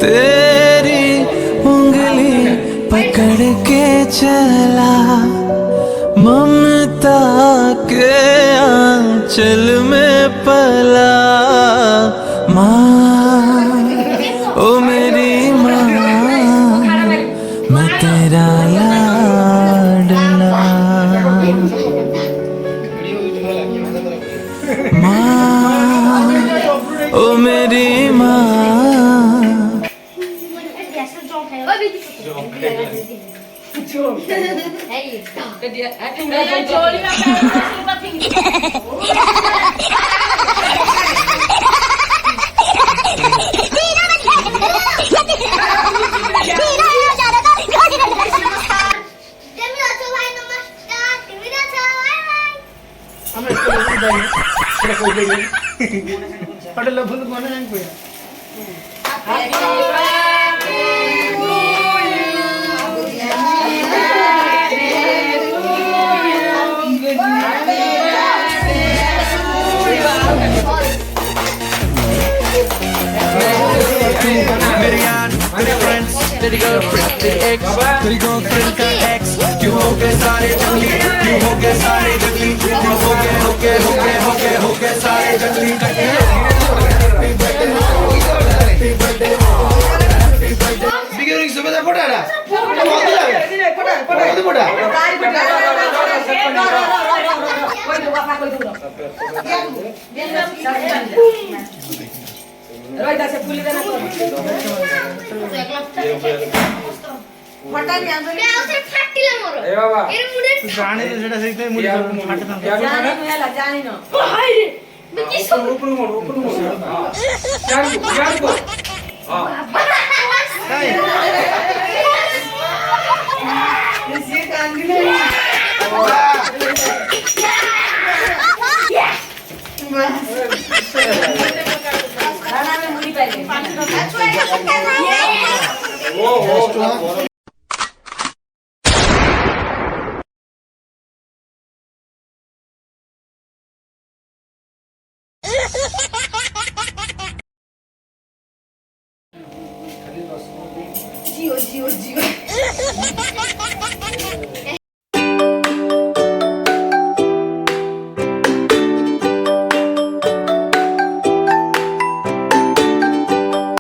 तेरी उंगली पकड़ के चला ममता के आंचल में पला माँ ओ मेरी माँ मैं तेरा लाडला माँ ओ मेरी माँ मेरे फ्रेंड्स तेरी गर्लफ्रेंड तेरी एक्स तेरी गर्लफ्रेंड का एक्स क्यों हो गए सारे जंगली क्यों हो गए सारे जंगली क्यों हो गए सारे जंगली बिगिनिंग से बता फोटा ना फोटा रोहित से फुली देना तो फटा नहीं आंदो मैं उसे फाटिला मोरो ए बाबा ए मुडे जाने तो जेटा सही मुडे फाटता जाने मेला जानी न हाय रे मैं किस ऊपर मोड़ हां यार को हां ये कांगी नहीं